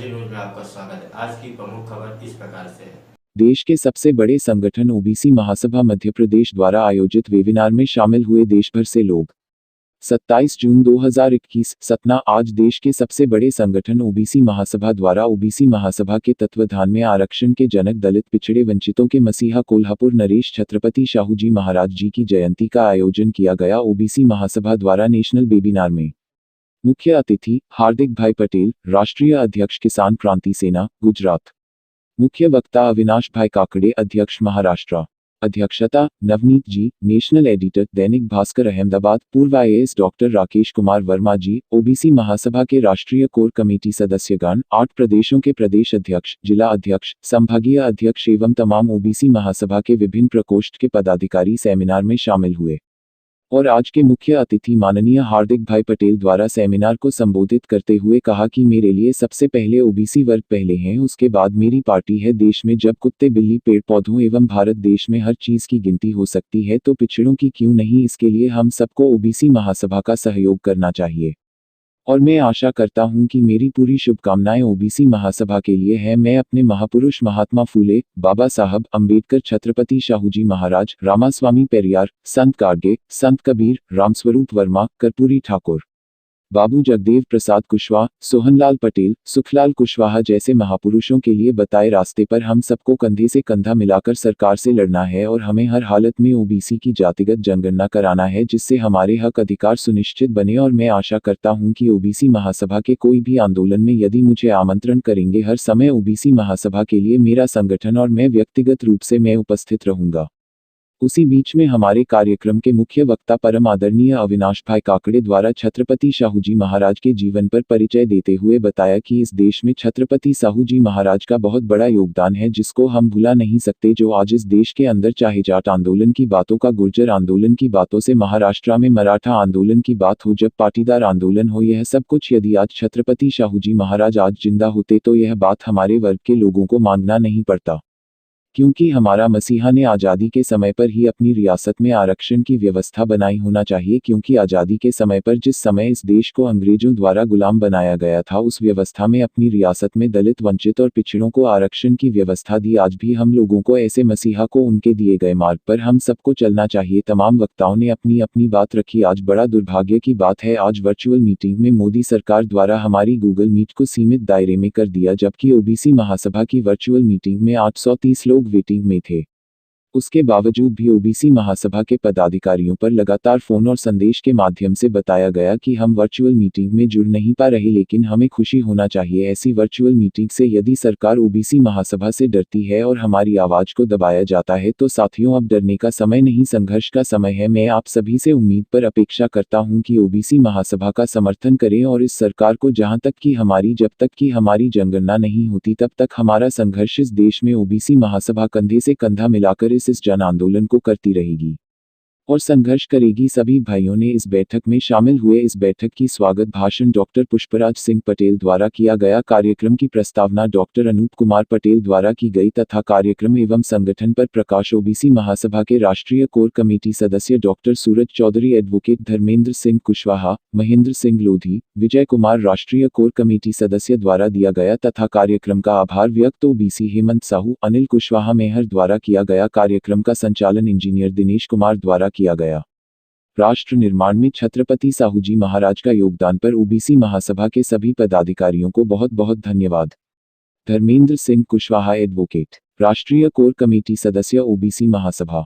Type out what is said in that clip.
News में आपका स्वागत है। आज की प्रमुख खबर इस प्रकार से है। देश के सबसे बड़े संगठन ओबीसी महासभा मध्य प्रदेश द्वारा आयोजित वेबिनार में शामिल हुए देश भर से लोग। 27 जून 2021 सतना। आज देश के सबसे बड़े संगठन ओबीसी महासभा द्वारा ओबीसी महासभा के तत्वाधान में आरक्षण के जनक दलित पिछड़े वंचितों के मसीहा कोल्हापुर नरेश छत्रपति शाहू जी महाराज जी की जयंती का आयोजन किया गया। ओबीसी महासभा द्वारा नेशनल वेबिनार में मुख्य अतिथि हार्दिक भाई पटेल, राष्ट्रीय अध्यक्ष किसान क्रांति सेना गुजरात। मुख्य वक्ता अविनाश भाई काकड़े, अध्यक्ष महाराष्ट्र। अध्यक्षता नवनीत जी, नेशनल एडिटर दैनिक भास्कर अहमदाबाद। पूर्व आईएएस डॉक्टर राकेश कुमार वर्मा जी। ओबीसी महासभा के राष्ट्रीय कोर कमेटी सदस्यगण, 8 प्रदेशों के प्रदेश अध्यक्ष, जिला अध्यक्ष, संभागीय अध्यक्ष एवं तमाम ओबीसी महासभा के विभिन्न प्रकोष्ठ के पदाधिकारी सेमिनार में शामिल हुए। और आज के मुख्य अतिथि माननीय हार्दिक भाई पटेल द्वारा सेमिनार को संबोधित करते हुए कहा कि मेरे लिए सबसे पहले ओबीसी वर्ग पहले हैं, उसके बाद मेरी पार्टी है। देश में जब कुत्ते बिल्ली पेड़ पौधों एवं भारत देश में हर चीज की गिनती हो सकती है तो पिछड़ों की क्यों नहीं। इसके लिए हम सबको ओबीसी महासभा का सहयोग करना चाहिए और मैं आशा करता हूं कि मेरी पूरी शुभकामनाएं ओबीसी महासभा के लिए है। मैं अपने महापुरुष महात्मा फूले, बाबा साहब अम्बेडकर, छत्रपति शाहूजी महाराज, रामास्वामी पेरियार, संत गाडगे, संत कबीर, रामस्वरूप वर्मा, कर्पूरी ठाकुर, बाबू जगदेव प्रसाद कुशवाहा, सोहनलाल पटेल, सुखलाल कुशवाहा जैसे महापुरुषों के लिए बताए रास्ते पर हम सबको कंधे से कंधा मिलाकर सरकार से लड़ना है और हमें हर हालत में ओबीसी की जातिगत जनगणना कराना है जिससे हमारे हक अधिकार सुनिश्चित बने। और मैं आशा करता हूं कि ओबीसी महासभा के कोई भी आंदोलन में यदि मुझे आमंत्रण करेंगे, हर समय ओबीसी महासभा के लिए मेरा संगठन और मैं व्यक्तिगत रूप से मैं उपस्थित रहूंगा। उसी बीच में हमारे कार्यक्रम के मुख्य वक्ता परम आदरणीय अविनाश भाई काकड़े द्वारा छत्रपति शाहूजी महाराज के जीवन पर परिचय देते हुए बताया कि इस देश में छत्रपति शाहूजी महाराज का बहुत बड़ा योगदान है जिसको हम भुला नहीं सकते। जो आज इस देश के अंदर चाहे जाट आंदोलन की बातों का, गुर्जर आंदोलन की बातों से महाराष्ट्र में मराठा आंदोलन की बात हो, जब पाटीदार आंदोलन हो, यह सब कुछ यदि आज छत्रपति शाहूजी महाराज आज जिंदा होते तो यह बात हमारे वर्ग के लोगों को मांगना नहीं पड़ता, क्योंकि हमारा मसीहा ने आज़ादी के समय पर ही अपनी रियासत में आरक्षण की व्यवस्था बनाई होना चाहिए। क्योंकि आज़ादी के समय पर जिस समय इस देश को अंग्रेजों द्वारा गुलाम बनाया गया था, उस व्यवस्था में अपनी रियासत में दलित, वंचित और पिछड़ों को आरक्षण की व्यवस्था दी। आज भी हम लोगों को ऐसे मसीहा को उनके दिए गए मार्ग पर हम सबको चलना चाहिए। तमाम वक्ताओं ने अपनी अपनी बात रखी। आज बड़ा दुर्भाग्य की बात है, आज वर्चुअल मीटिंग में मोदी सरकार द्वारा हमारी गूगल मीट को सीमित दायरे में कर दिया, जबकि ओबीसी महासभा की वर्चुअल मीटिंग में 830 लोग वेटिंग में थे। उसके बावजूद भी ओबीसी महासभा के पदाधिकारियों पर लगातार फोन और संदेश के माध्यम से बताया गया कि हम वर्चुअल मीटिंग में जुड़ नहीं पा रहे, लेकिन हमें खुशी होना चाहिए ऐसी वर्चुअल मीटिंग से। यदि सरकार ओबीसी महासभा से डरती है और हमारी आवाज को दबाया जाता है तो साथियों, अब डरने का समय नहीं, संघर्ष का समय है। मैं आप सभी से उम्मीद पर अपेक्षा करता हूं कि ओबीसी महासभा का समर्थन करें और इस सरकार को जब तक कि हमारी जनगणना नहीं होती तब तक हमारा संघर्ष इस देश में ओबीसी महासभा कंधे से कंधा मिलाकर इस जन आंदोलन को करती रहेगी और संघर्ष करेगी। सभी भाइयों ने इस बैठक में शामिल हुए। इस बैठक की स्वागत भाषण डॉक्टर पुष्पराज सिंह पटेल द्वारा किया गया। कार्यक्रम की प्रस्तावना डॉक्टर अनूप कुमार पटेल द्वारा की गई तथा कार्यक्रम एवं संगठन पर प्रकाश ओबीसी महासभा के राष्ट्रीय कोर कमेटी सदस्य डॉक्टर सूरज चौधरी, एडवोकेट धर्मेंद्र सिंह कुशवाहा, महेंद्र सिंह लोधी, विजय कुमार राष्ट्रीय कोर कमेटी सदस्य द्वारा दिया गया तथा कार्यक्रम का आभार व्यक्त ओबीसी हेमंत साहू, अनिल कुशवाहा मेहर द्वारा किया गया। कार्यक्रम का संचालन इंजीनियर दिनेश कुमार द्वारा किया गया। राष्ट्र निर्माण में छत्रपति शाहूजी महाराज का योगदान पर ओबीसी महासभा के सभी पदाधिकारियों को बहुत बहुत धन्यवाद। धर्मेंद्र सिंह कुशवाहा, एडवोकेट, राष्ट्रीय कोर कमेटी सदस्य, ओबीसी महासभा।